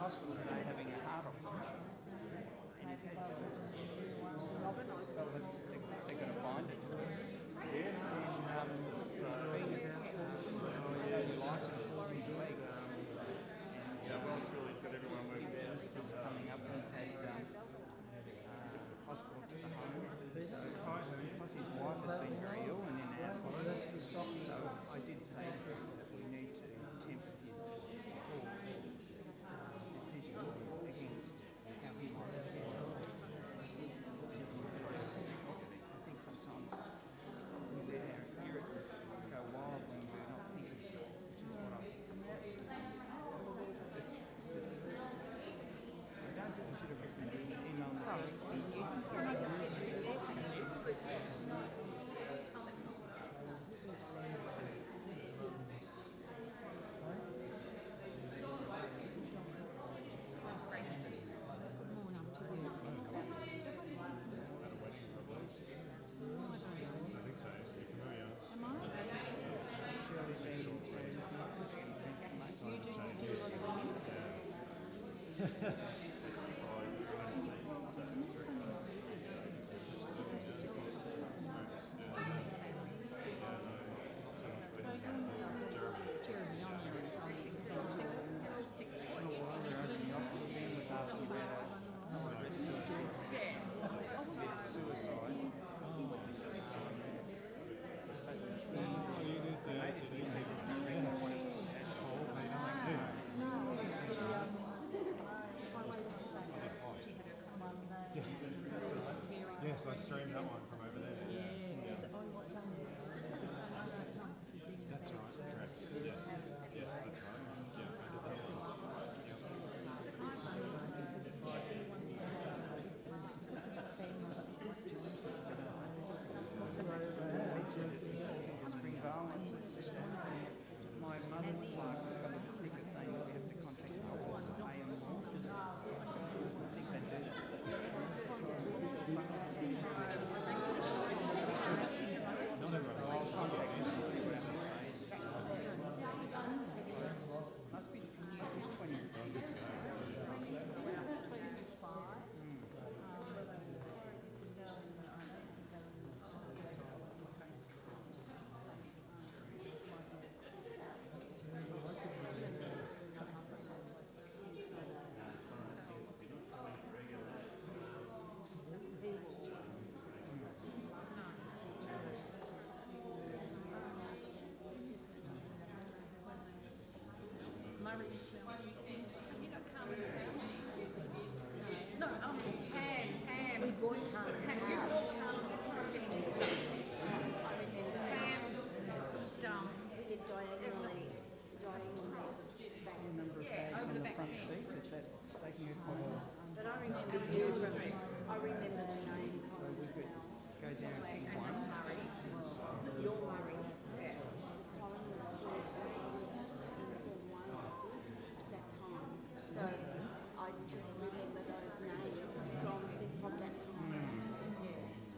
hospital today having a heart operation. And he's had well, they're going to find it first. Yeah. And he likes it for his legs. And well, Shirley's got everyone working out. Easter's coming up, and he's had hospital to the home. Plus his wife has been very ill and in and out of hospital. So I did say to him that we need to temper his decision against how he might respond. I think sometimes we let our irritants go wild when we're not thinking straight, which is what I just I don't think we should have written the email in the first place. I think so. You're familiar. Am I? Shirley being told not to speak. Thanks, mate. Do a lot of Suicide. Yes, I streamed that one from over there. That's right. Correct. Yes. Yes, that's right. Yeah, I did that Spring violence. My mother's clerk has got a sticker saying that we have to contact couples to pay them more. I think they do that. So I'll contact them and see what happens. Must be using Murray. Have you got Carmen around? No, Pam. We bought Carmen. You bought Carmen. Pam, dumb. We live diagonally number of bags over in the the back front seat. seat. Is that taking it home? But I remember you. I remember the name. So we could go down And to then one. Murray. Your Murray. Yeah. Colin was close in one at that time. So I just remember those names from that time. Yeah.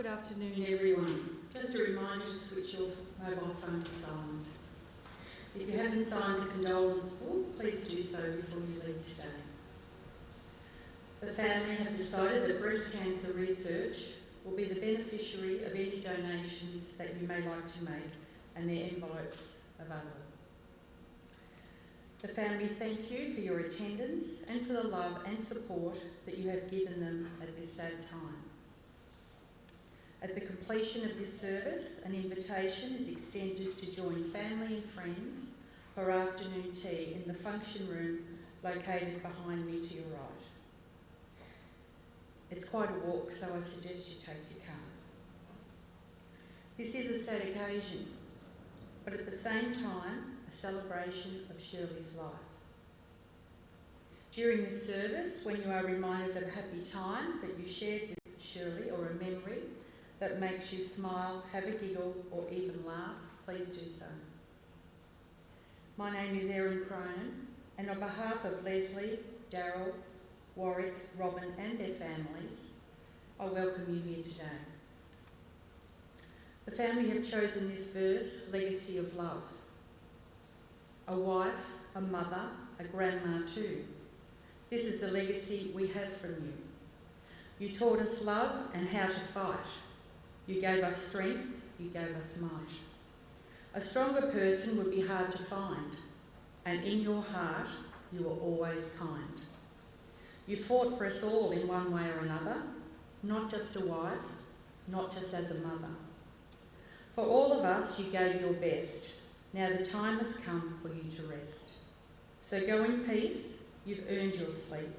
Good afternoon, everyone. Just a reminder to switch your mobile phone to silent. If you haven't signed the condolence book, please do so before you leave today. The family have decided that breast cancer research will be the beneficiary of any donations that you may like to make, and their envelopes available. The family thank you for your attendance and for the love and support that you have given them at this sad time. At the completion of this service, an invitation is extended to join family and friends for afternoon tea in the function room located behind me to your right. It's quite a walk, so I suggest you take your car. This is a sad occasion, but at the same time, a celebration of Shirley's life. During this service, when you are reminded of a happy time that you shared with Shirley or a memory that makes you smile, have a giggle, or even laugh, please do so. My name is Erin Cronin, and on behalf of Leslie, Daryl, Warwick, Robin and their families, I welcome you here today. The family have chosen this verse, Legacy of Love. A wife, a mother, a grandma too. This is the legacy we have from you. You taught us love and how to fight. You gave us strength, you gave us might. A stronger person would be hard to find, and in your heart you were always kind. You fought for us all in one way or another, not just a wife, not just as a mother. For all of us, you gave your best. Now the time has come for you to rest. So go in peace, you've earned your sleep.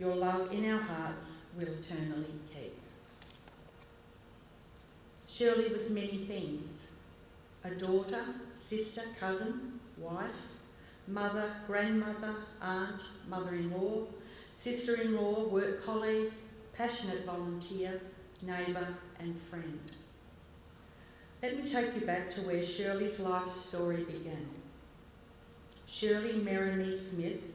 Your love in our hearts will eternally keep. Shirley was many things: a daughter, sister, cousin, wife, mother, grandmother, aunt, mother-in-law, sister-in-law, work colleague, passionate volunteer, neighbour and friend. Let me take you back to where Shirley's life story began. Shirley Merrimee Smith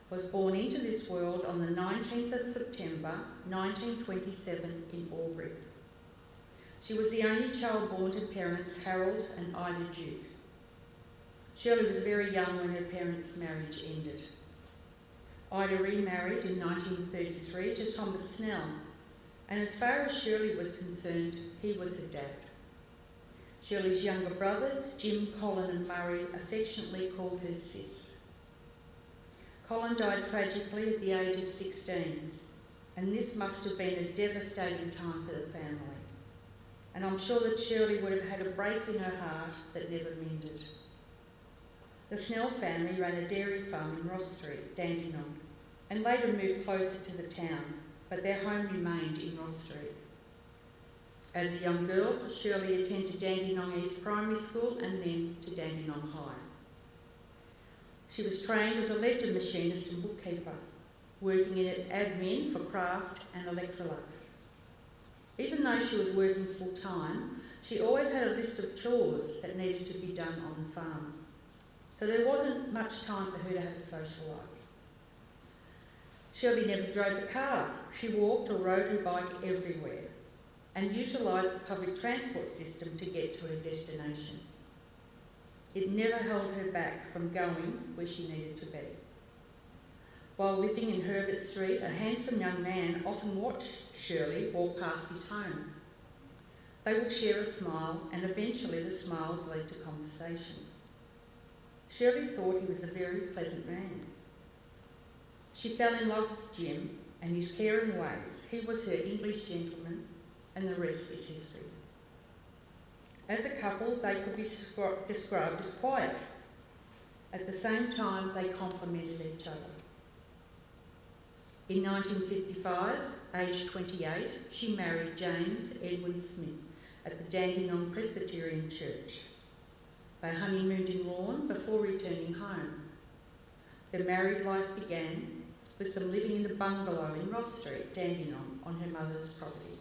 was born into this world on the 19th of September 1927 in Albury. She was the only child born to parents Harold and Ida Duke. Shirley was very young when her parents' marriage ended. Ida remarried in 1933 to Thomas Snell, and as far as Shirley was concerned, he was her dad. Shirley's younger brothers, Jim, Colin and Murray, affectionately called her Sis. Colin died tragically at the age of 16, and this must have been a devastating time for the family. And I'm sure that Shirley would have had a break in her heart that never mended. The Snell family ran a dairy farm in Ross Street, Dandenong, and later moved closer to the town, but their home remained in Ross Street. As a young girl, Shirley attended Dandenong East Primary School and then to Dandenong High. She was trained as a ledger machinist and bookkeeper, working in admin for Kraft and Electrolux. Even though she was working full-time, she always had a list of chores that needed to be done on the farm. So there wasn't much time for her to have a social life. Shirley never drove a car. She walked or rode her bike everywhere and utilised the public transport system to get to her destination. It never held her back from going where she needed to be. While living in Herbert Street, a handsome young man often watched Shirley walk past his home. They would share a smile, and eventually the smiles led to conversation. Shirley thought he was a very pleasant man. She fell in love with Jim and his caring ways. He was her English gentleman, and the rest is history. As a couple, they could be described as quiet. At the same time, they complemented each other. In 1955, aged 28, she married James Edward Smith at the Dandenong Presbyterian Church. They honeymooned in Lorne before returning home. Their married life began with them living in a bungalow in Ross Street, Dandenong, on her mother's property.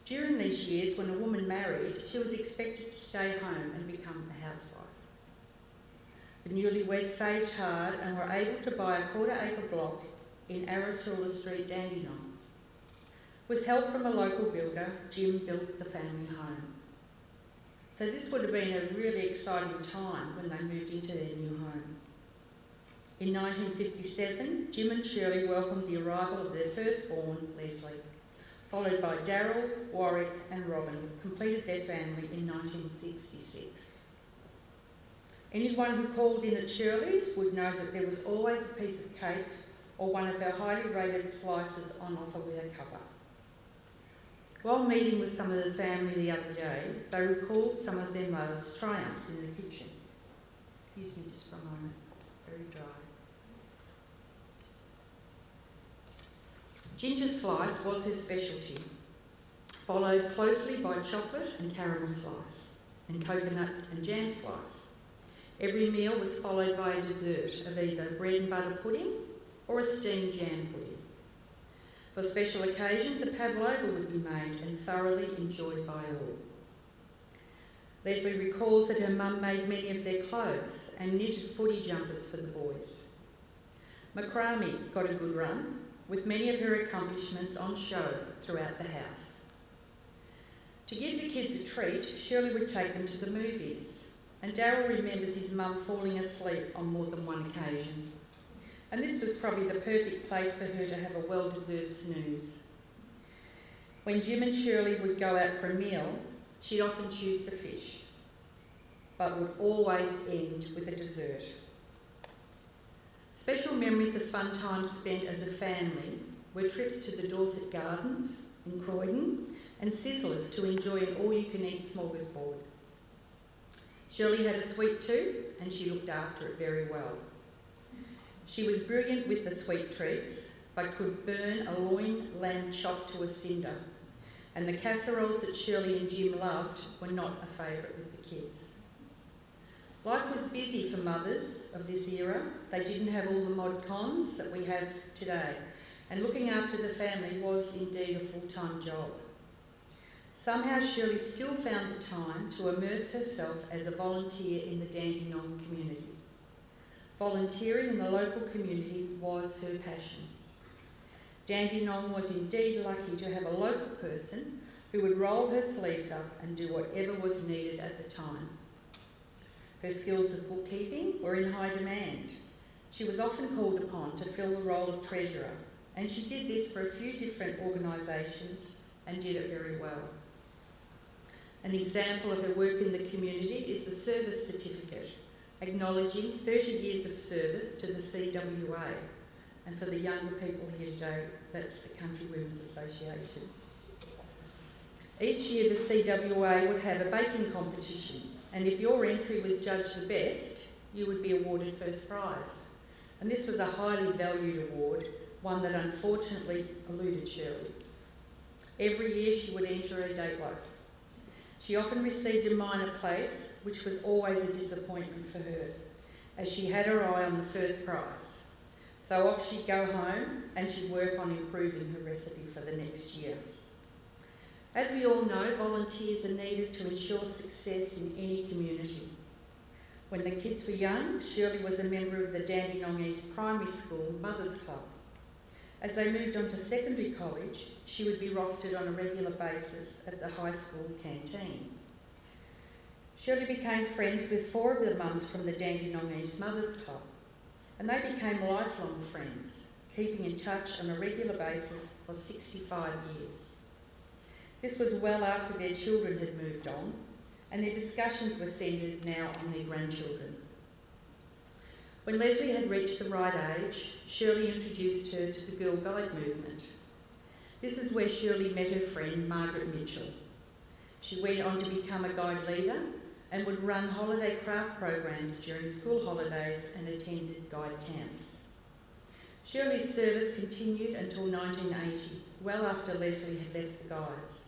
During these years, when a woman married, she was expected to stay home and become a housewife. The newlyweds saved hard and were able to buy a quarter-acre block in Aratoula Street, Dandenong. With help from a local builder, Jim built the family home. So this would have been a really exciting time when they moved into their new home. In 1957, Jim and Shirley welcomed the arrival of their firstborn, Leslie, followed by Daryl, Warwick and Robin, completed their family in 1966. Anyone who called in at Shirley's would know that there was always a piece of cake or one of our highly rated slices on offer with a cuppa. While meeting with some of the family the other day, they recalled some of their mother's triumphs in the kitchen. Excuse me just for a moment, very dry. Ginger slice was her specialty, followed closely by chocolate and caramel slice, and coconut and jam slice. Every meal was followed by a dessert of either bread and butter pudding or a steamed jam pudding. For special occasions, a pavlova would be made and thoroughly enjoyed by all. Leslie recalls that her mum made many of their clothes and knitted footy jumpers for the boys. Macrame got a good run, with many of her accomplishments on show throughout the house. To give the kids a treat, Shirley would take them to the movies, and Daryl remembers his mum falling asleep on more than one occasion. And this was probably the perfect place for her to have a well-deserved snooze. When Jim and Shirley would go out for a meal, she'd often choose the fish, but would always end with a dessert. Special memories of fun times spent as a family were trips to the Dorset Gardens in Croydon and Sizzlers to enjoy an all-you-can-eat smorgasbord. Shirley had a sweet tooth and she looked after it very well. She was brilliant with the sweet treats, but could burn a loin lamb chop to a cinder, and the casseroles that Shirley and Jim loved were not a favourite with the kids. Life was busy for mothers of this era. They didn't have all the mod cons that we have today, and looking after the family was indeed a full-time job. Somehow Shirley still found the time to immerse herself as a volunteer in the Dandenong community. Volunteering in the local community was her passion. Dandenong was indeed lucky to have a local person who would roll her sleeves up and do whatever was needed at the time. Her skills of bookkeeping were in high demand. She was often called upon to fill the role of treasurer, and she did this for a few different organisations and did it very well. An example of her work in the community is the service certificate, acknowledging 30 years of service to the CWA. And for the younger people here today, that's the Country Women's Association. Each year the CWA would have a baking competition, and if your entry was judged the best, you would be awarded first prize. And this was a highly valued award, one that unfortunately eluded Shirley. Every year she would enter a date loaf. She often received a minor place, which was always a disappointment for her, as she had her eye on the first prize. So off she'd go home and she'd work on improving her recipe for the next year. As we all know, volunteers are needed to ensure success in any community. When the kids were young, Shirley was a member of the Dandenong East Primary School Mothers Club. As they moved on to secondary college, she would be rostered on a regular basis at the high school canteen. Shirley became friends with 4 of the mums from the Dandenong East Mothers Club, and they became lifelong friends, keeping in touch on a regular basis for 65 years. This was well after their children had moved on, and their discussions were centred now on their grandchildren. When Leslie had reached the right age, Shirley introduced her to the Girl Guide movement. This is where Shirley met her friend Margaret Mitchell. She went on to become a guide leader and would run holiday craft programs during school holidays and attended guide camps. Shirley's service continued until 1980, well after Leslie had left the Guides.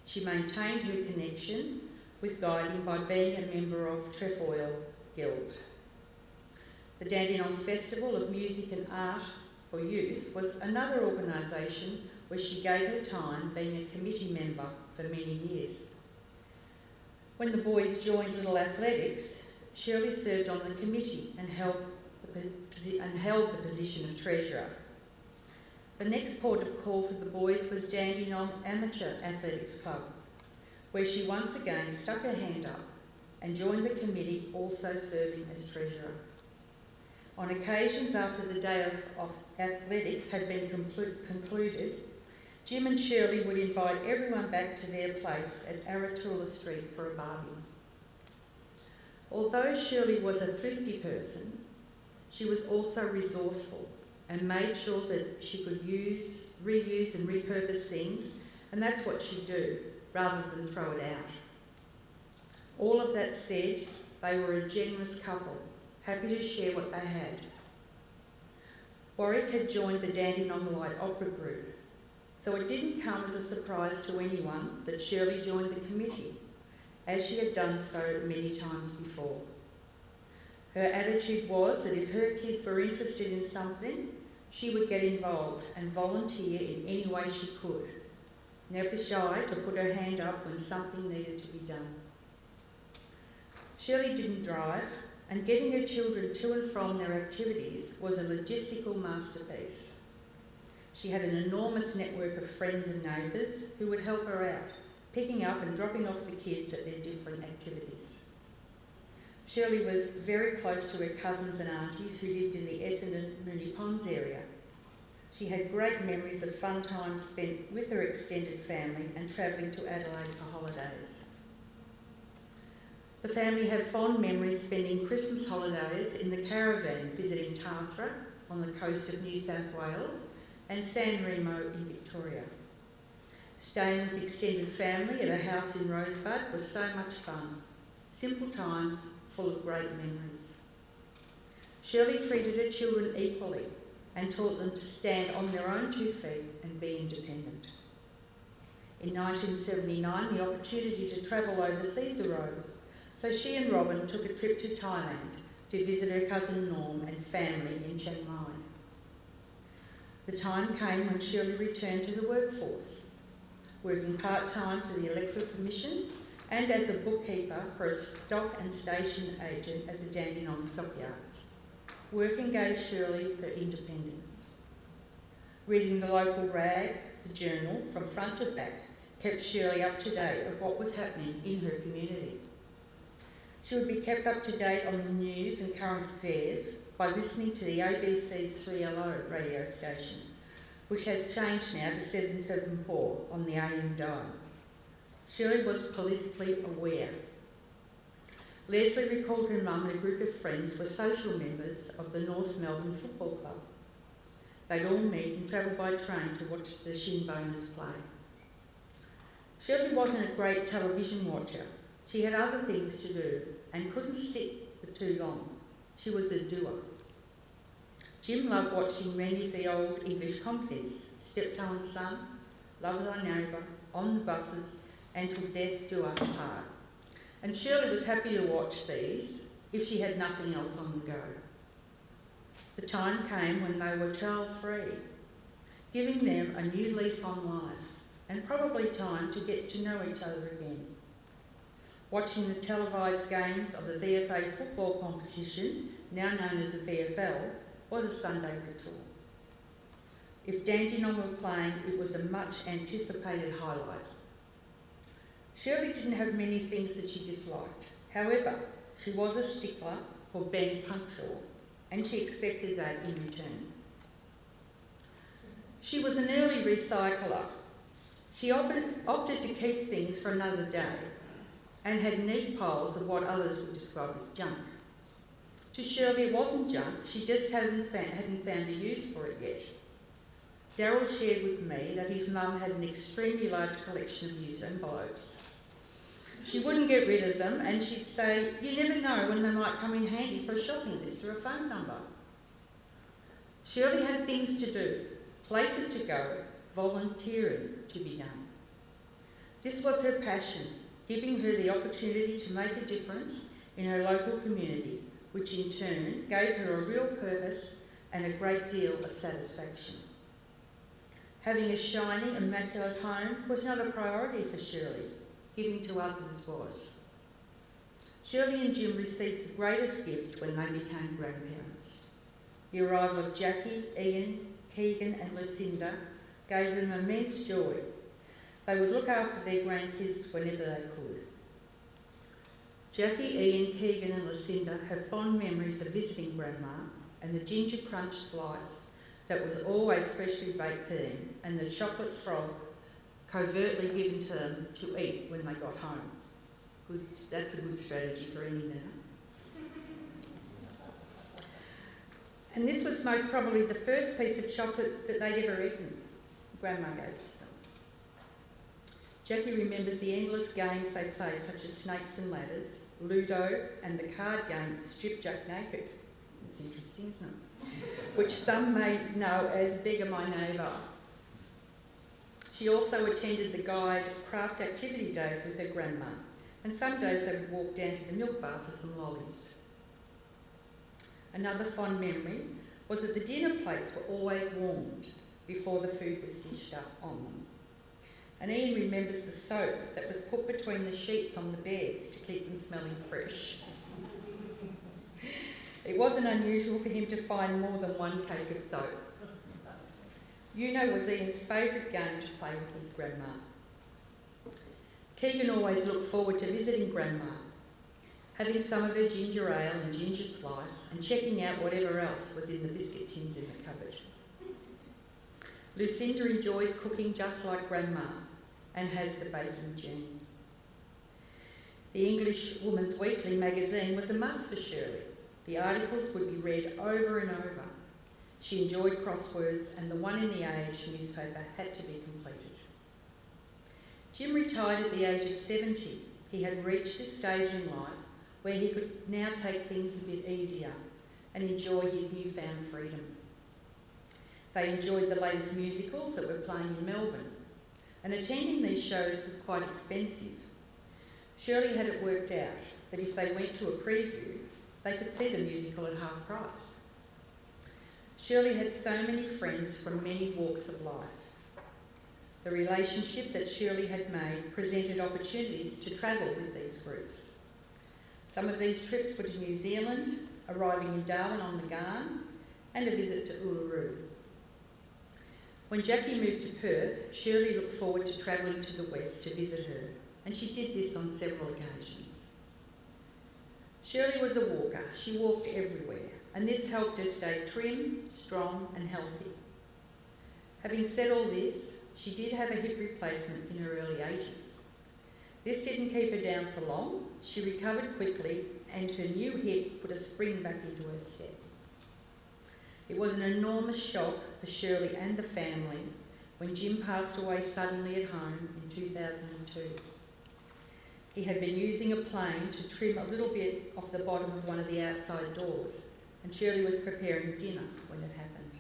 She maintained her connection with guiding by being a member of Trefoil Guild. The Dandenong Festival of Music and Art for Youth was another organisation where she gave her time, being a committee member for many years. When the boys joined Little Athletics, Shirley served on the committee and held the position of treasurer. The next port of call for the boys was Dandenong Amateur Athletics Club, where she once again stuck her hand up and joined the committee, also serving as treasurer. On occasions after the day of athletics had been concluded, Jim and Shirley would invite everyone back to their place at Aratula Street for a barbie. Although Shirley was a thrifty person, she was also resourceful and made sure that she could use, reuse and repurpose things, and that's what she'd do, rather than throw it out. All of that said, they were a generous couple, happy to share what they had. Warwick had joined the Dandenong Light Opera Group, so it didn't come as a surprise to anyone that Shirley joined the committee, as she had done so many times before. Her attitude was that if her kids were interested in something, she would get involved and volunteer in any way she could, never shy to put her hand up when something needed to be done. Shirley didn't drive, and getting her children to and from their activities was a logistical masterpiece. She had an enormous network of friends and neighbours who would help her out, picking up and dropping off the kids at their different activities. Shirley was very close to her cousins and aunties who lived in the Essendon Moonee Ponds area. She had great memories of fun times spent with her extended family and travelling to Adelaide for holidays. The family have fond memories spending Christmas holidays in the caravan visiting Tathra on the coast of New South Wales and San Remo in Victoria. Staying with extended family at a house in Rosebud was so much fun. Simple times full of great memories. Shirley treated her children equally and taught them to stand on their own 2 feet and be independent. In 1979, the opportunity to travel overseas arose, so she and Robin took a trip to Thailand to visit her cousin Norm and family in Chiang Mai. The time came when Shirley returned to the workforce, working part-time for the Electoral Commission and as a bookkeeper for a stock and station agent at the Dandenong Stockyards. Working gave Shirley her independence. Reading the local rag, the Journal, from front to back, kept Shirley up to date of what was happening in her community. She would be kept up to date on the news and current affairs by listening to the ABC's 3LO radio station, which has changed now to 774 on the AM dial. Shirley was politically aware. Leslie recalled her mum and a group of friends were social members of the North Melbourne Football Club. They'd all meet and travel by train to watch the Shinboners play. Shirley wasn't a great television watcher. She had other things to do and couldn't sit for too long. She was a doer. Jim loved watching many of the old English comedies, Steptoe and Son, Love Thy Neighbour, On the Buses, and Till Death Do Us Part. And Shirley was happy to watch these if she had nothing else on the go. The time came when they were child-free, giving them a new lease on life and probably time to get to know each other again. Watching the televised games of the VFA football competition, now known as the VFL, was a Sunday ritual. If Dandenong were playing, it was a much anticipated highlight. Shirley didn't have many things that she disliked. However, she was a stickler for being punctual, and she expected that in return. She was an early recycler. She opted to keep things for another day and had neat piles of what others would describe as junk. To Shirley, it wasn't junk, she just hadn't found a use for it yet. Darryl shared with me that his mum had an extremely large collection of used envelopes. She wouldn't get rid of them, and she'd say, "You never know when they might come in handy for a shopping list or a phone number." Shirley had things to do, places to go, volunteering to be done. This was her passion, giving her the opportunity to make a difference in her local community, which in turn gave her a real purpose and a great deal of satisfaction. Having a shiny, immaculate home was not a priority for Shirley. Giving to others was. Shirley and Jim received the greatest gift when they became grandparents. The arrival of Jackie, Ian, Keegan and Lucinda gave them immense joy. They would look after their grandkids whenever they could. Jackie, Ian, Keegan and Lucinda have fond memories of visiting Grandma and the ginger crunch slice that was always freshly baked for them, and the chocolate frog covertly given to them to eat when they got home. Good, that's a good strategy for any dinner. And this was most probably the first piece of chocolate that they'd ever eaten. Grandma gave it to them. Jackie remembers the endless games they played, such as snakes and ladders, Ludo, and the card game Strip Jack Naked. It's interesting, isn't it? Which some may know as Beggar My Neighbour. She also attended the guide craft activity days with her grandma, and some days they would walk down to the milk bar for some lollies. Another fond memory was that the dinner plates were always warmed before the food was dished up on them. And Ian remembers the soap that was put between the sheets on the beds to keep them smelling fresh. It wasn't unusual for him to find more than one cake of soap. Was Ian's favourite game to play with his grandma. Keegan always looked forward to visiting Grandma, having some of her ginger ale and ginger slice and checking out whatever else was in the biscuit tins in the cupboard. Lucinda enjoys cooking just like Grandma and has the baking gene. The English Woman's Weekly magazine was a must for Shirley. The articles would be read over and over. She enjoyed crosswords, and the One in the Age newspaper had to be completed. Jim retired at the age of 70. He had reached this stage in life where he could now take things a bit easier and enjoy his newfound freedom. They enjoyed the latest musicals that were playing in Melbourne, and attending these shows was quite expensive. Shirley had it worked out that if they went to a preview, they could see the musical at half price. Shirley had so many friends from many walks of life. The relationship that Shirley had made presented opportunities to travel with these groups. Some of these trips were to New Zealand, arriving in Darwin on the Garn, and a visit to Uluru. When Jackie moved to Perth, Shirley looked forward to travelling to the west to visit her, and she did this on several occasions. Shirley was a walker. She walked everywhere, and this helped her stay trim, strong and healthy. Having said all this, she did have a hip replacement in her early 80s. This didn't keep her down for long. She recovered quickly, and her new hip put a spring back into her step. It was an enormous shock for Shirley and the family when Jim passed away suddenly at home in 2002. He had been using a plane to trim a little bit off the bottom of one of the outside doors, and Shirley was preparing dinner when it happened.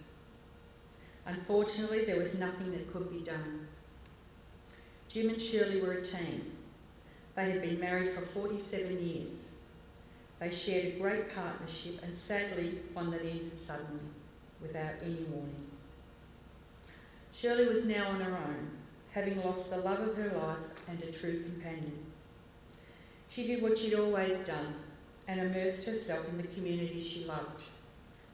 Unfortunately, there was nothing that could be done. Jim and Shirley were a team. They had been married for 47 years. They shared a great partnership, and sadly, one that ended suddenly, without any warning. Shirley was now on her own, having lost the love of her life and a true companion. She did what she'd always done and immersed herself in the community she loved,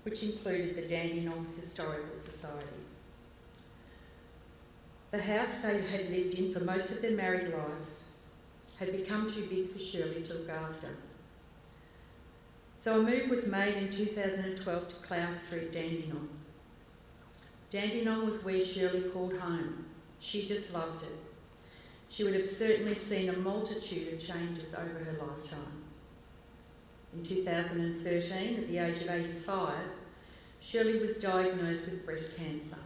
which included the Dandenong Historical Society. The house they had lived in for most of their married life had become too big for Shirley to look after. So a move was made in 2012 to Clough Street, Dandenong. Dandenong was where Shirley called home. She just loved it. She would have certainly seen a multitude of changes over her lifetime. In 2013, at the age of 85, Shirley was diagnosed with breast cancer.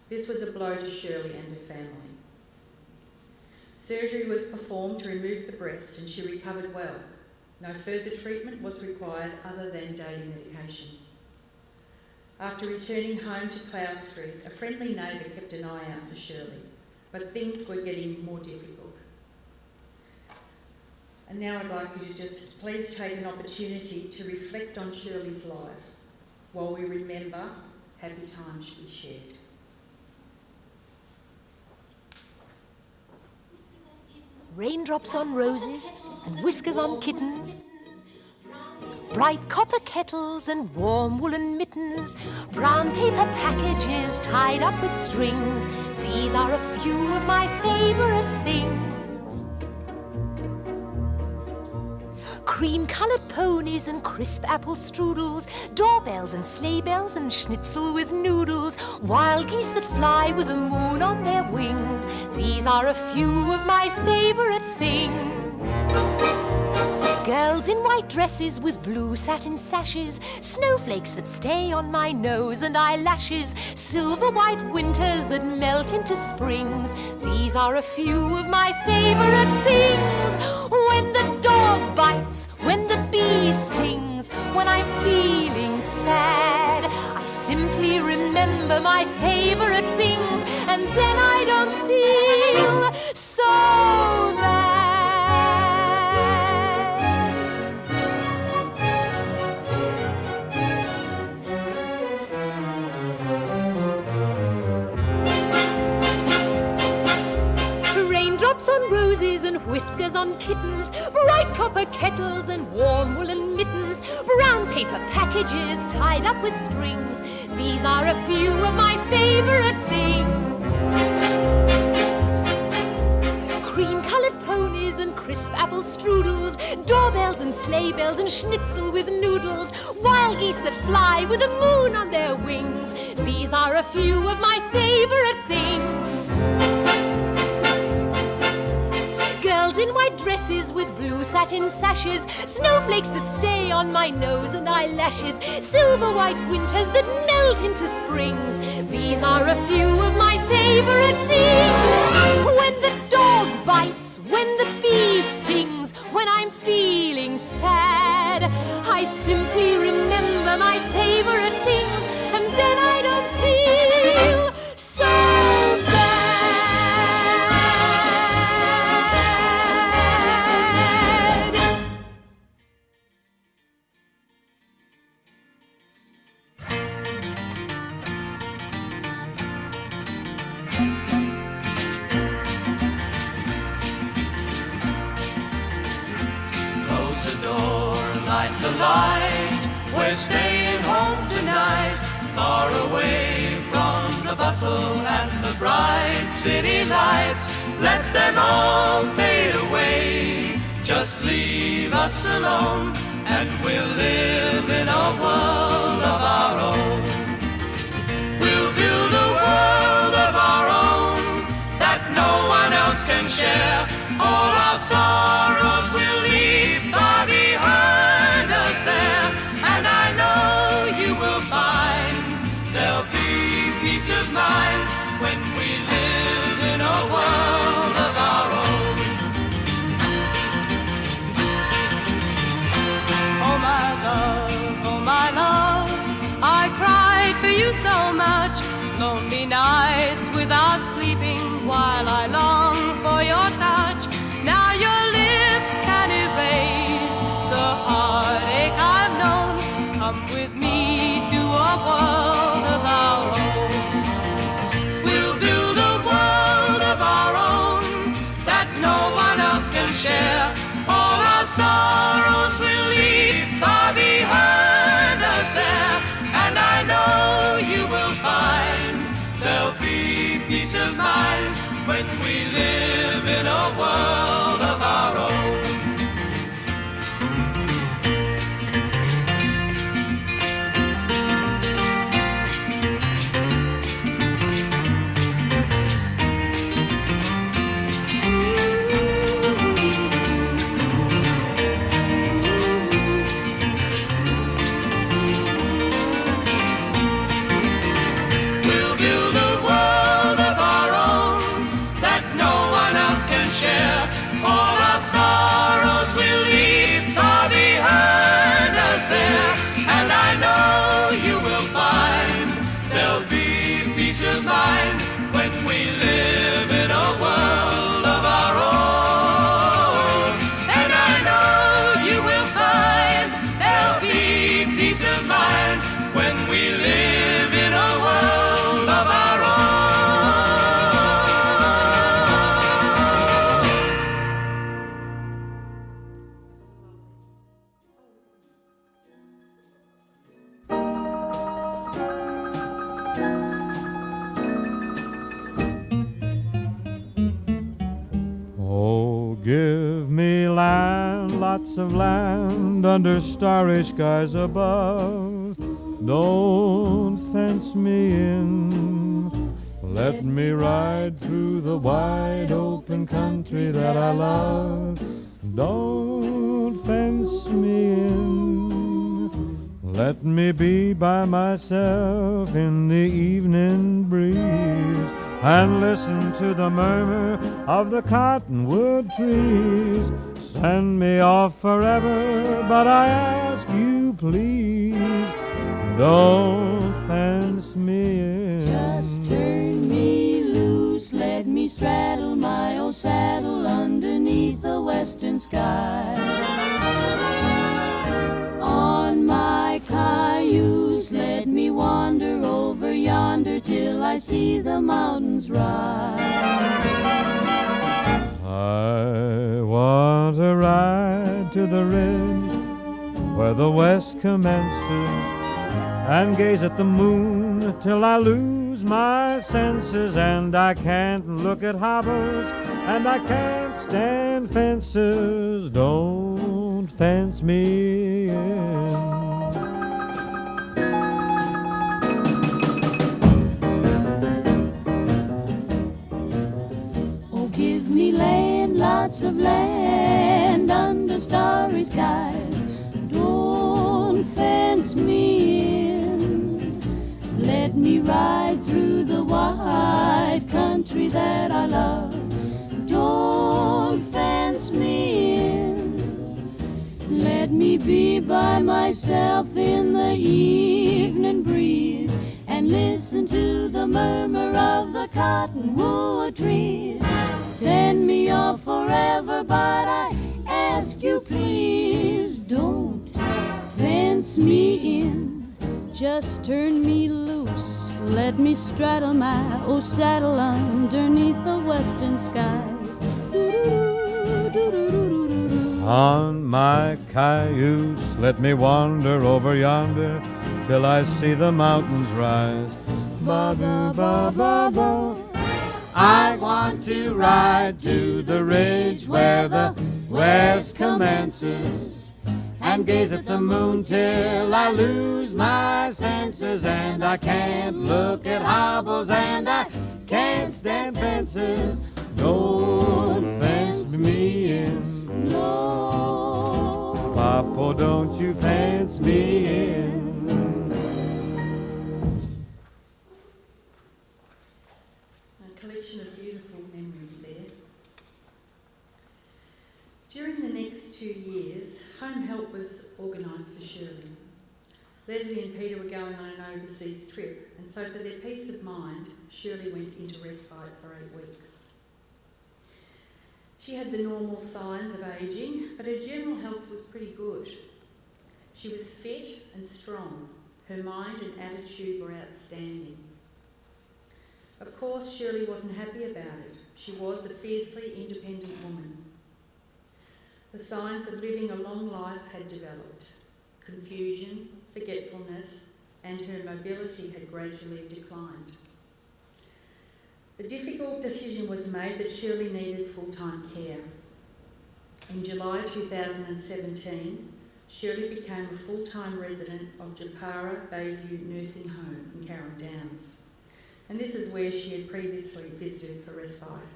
This was a blow to Shirley and her family. Surgery was performed to remove the breast, and she recovered well. No further treatment was required other than daily medication. After returning home to Clough Street, a friendly neighbour kept an eye out for Shirley, but things were getting more difficult. And now I'd like you to just please take an opportunity to reflect on Shirley's life while we remember happy times we shared. Raindrops on roses and whiskers on kittens. bright copper kettles and warm woolen mittens, brown paper packages tied up with strings. These are a few of my favorite things. Cream-colored ponies and crisp apple strudels, doorbells and sleigh bells and schnitzel with noodles, wild geese that fly with the moon on their wings. These are a few of my favorite things. Girls in white dresses with blue satin sashes, snowflakes that stay on my nose and eyelashes, silver white winters that melt into springs. These are a few of my favorite things. When the dog bites, when the bee stings, when I'm feeling sad, I simply remember my favorite things, and then I don't feel so bad. Raindrops on roses and whiskers on kittens, bright copper kettles and warm woolen mittens, brown paper packages tied up with strings. These are a few of my favorite things. Cream-colored ponies and crisp apple strudels, doorbells and sleigh bells and schnitzel with noodles, wild geese that fly with the moon on their wings. These are a few of my favorite things. Girls in white dresses with blue satin sashes, snowflakes that stay on my nose and eyelashes, silver white winters that melt into springs. These are a few of my favorite things. When the dog bites, when the bee stings, when I'm feeling sad, I simply remember my favorite things, and then I don't feel so bad. Close the door, light the light. We're staying home tonight, far away from the bustle and the bright city lights. Let them all fade away. Just leave us alone, and we'll live in a world of our own. We'll build a world of our own that no one else can share. All our sorrows will leave far behind us there, and I know you will find there'll be peace of mind when we live in a world of our own. Oh my love, I cried for you so much. Lonely nights without sleeping while I long for your touch. Now your lips can erase the heartache I've known. Come with me to a world of our own. We'll build a world of our own that no one else can share. All our sorrows will leave far behind us there, and I know you will find there'll be peace of mind when we live in a world of our own. We'll build a world of our own that no one else can share. Give me land, lots of land under starry skies above. Don't fence me in. Let me ride through the wide open country that I love. Don't fence me in. Let me be by myself in the evening breeze and listen to the murmur of the cottonwood trees. Send me off forever, but I ask you please, don't fence me in. Just turn me loose, let me straddle my old saddle underneath the western sky. On my cayuse, let me wander over yonder till I see the mountains rise. I want to ride to the ridge where the west commences and gaze at the moon till I lose my senses. And I can't look at hobbles and I can't stand fences. Don't fence me in. Oh, give me land, lots of land under starry skies. Don't fence me in. Let me ride through the wide country that I love. Don't fence me in. Let me be by myself in the evening breeze and listen to the murmur of the cottonwood trees. Send me off forever, but I ask you please, don't fence me in. Just turn me loose, let me straddle my old saddle underneath the western skies. On my cayuse, let me wander over yonder till I see the mountains rise. Ba-ba-ba-ba-ba. I want to ride to the ridge where the west commences and gaze at the moon till I lose my senses. And I can't look at hobbles and I can't stand fences. Don't fence me in. No. Papa, don't you fence me in. A collection of beautiful memories there. During the next 2 years, home help was organised for Shirley. Leslie and Peter were going on an overseas trip, and so for their peace of mind, Shirley went into respite for 8 weeks. She had the normal signs of ageing, but her general health was pretty good. She was fit and strong. Her mind and attitude were outstanding. Of course, Shirley wasn't happy about it. She was a fiercely independent woman. The signs of living a long life had developed. Confusion, forgetfulness, and her mobility had gradually declined. The difficult decision was made that Shirley needed full-time care. In July 2017, Shirley became a full-time resident of Japara Bayview Nursing Home in Carrum Downs, and this is where she had previously visited for respite.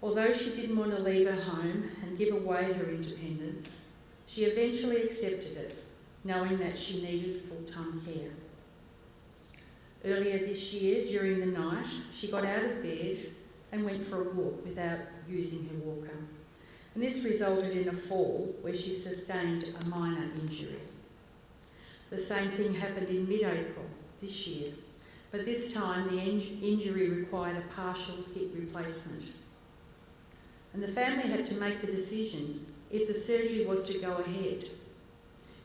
Although she didn't want to leave her home and give away her independence, she eventually accepted it, knowing that she needed full-time care. Earlier this year, during the night, she got out of bed and went for a walk without using her walker. And this resulted in a fall where she sustained a minor injury. The same thing happened in mid-April this year, but this time the injury required a partial hip replacement. And the family had to make the decision if the surgery was to go ahead.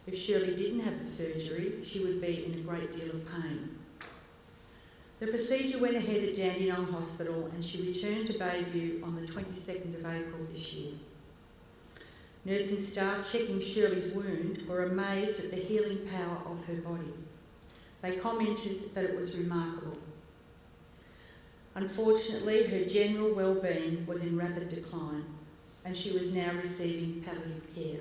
If Shirley didn't have the surgery, she would be in a great deal of pain. The procedure went ahead at Dandenong Hospital and she returned to Bayview on the 22nd of April this year. Nursing staff checking Shirley's wound were amazed at the healing power of her body. They commented that it was remarkable. Unfortunately, her general well-being was in rapid decline, and she was now receiving palliative care.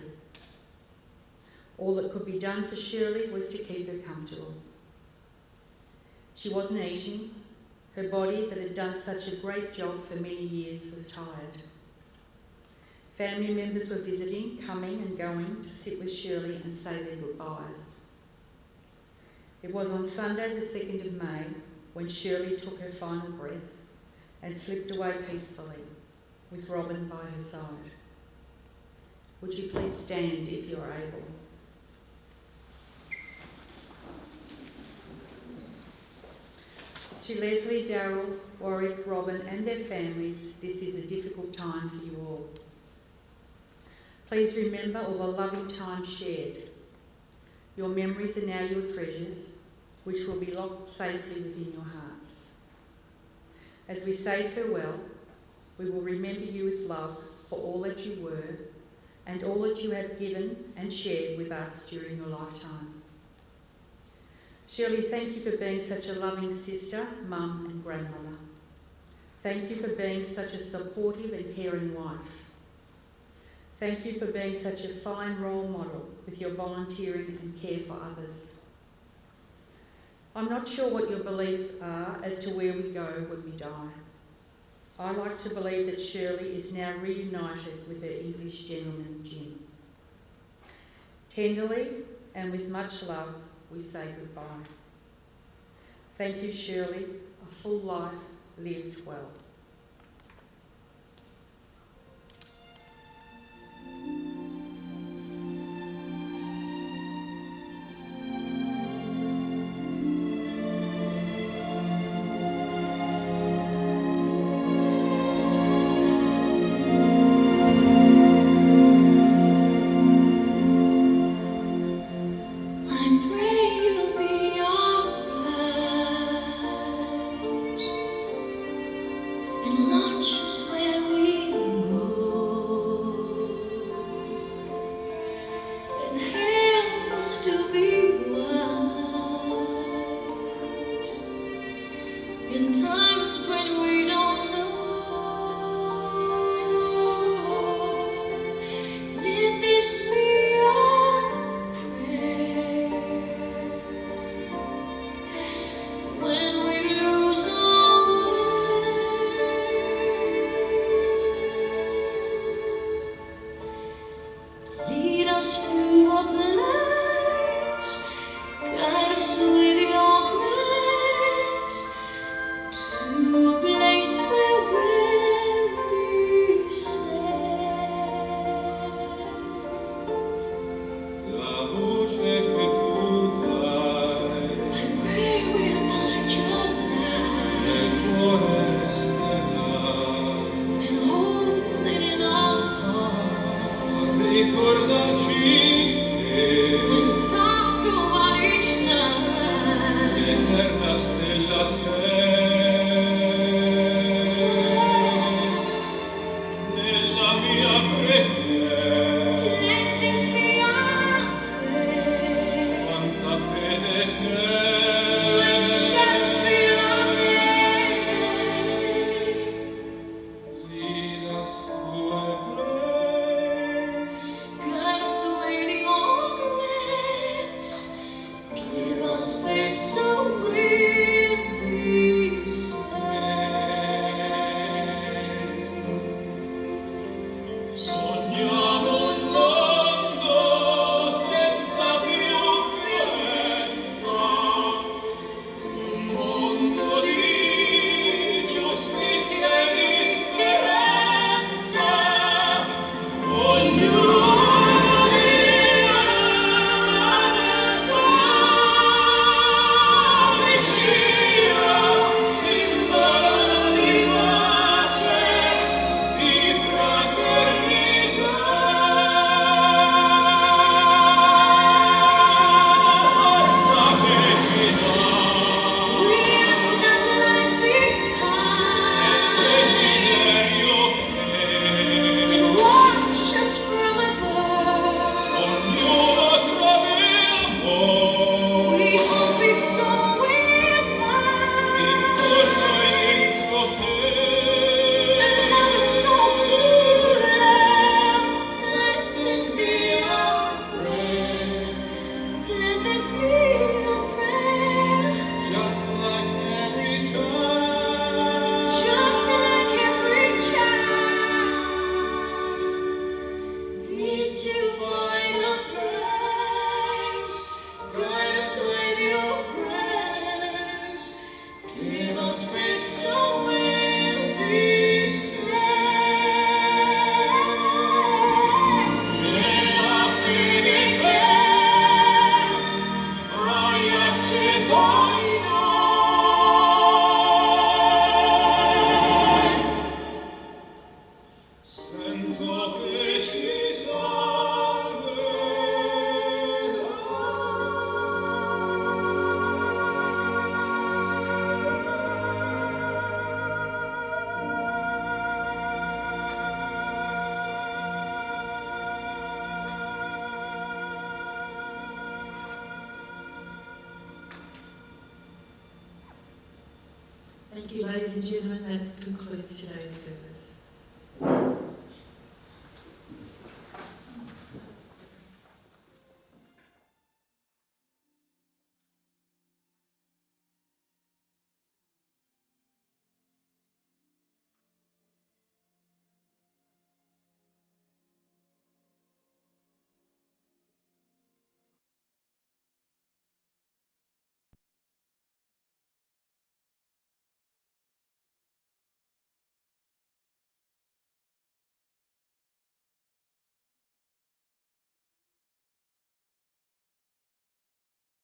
All that could be done for Shirley was to keep her comfortable. She wasn't eating. Her body, that had done such a great job for many years, was tired. Family members were visiting, coming and going to sit with Shirley and say their goodbyes. It was on Sunday the 2nd of May when Shirley took her final breath and slipped away peacefully, with Robin by her side. Would you please stand if you are able? To Leslie, Darryl, Warwick, Robin and their families, this is a difficult time for you all. Please remember all the loving time shared. Your memories are now your treasures, which will be locked safely within your hearts. As we say farewell, we will remember you with love for all that you were and all that you have given and shared with us during your lifetime. Shirley, thank you for being such a loving sister, mum and grandmother. Thank you for being such a supportive and caring wife. Thank you for being such a fine role model with your volunteering and care for others. I'm not sure what your beliefs are as to where we go when we die. I like to believe that Shirley is now reunited with her English gentleman, Jim. Tenderly and with much love, we say goodbye. Thank you, Shirley, a full life lived well. So we'll be Thank you, ladies and gentlemen. That concludes today's service.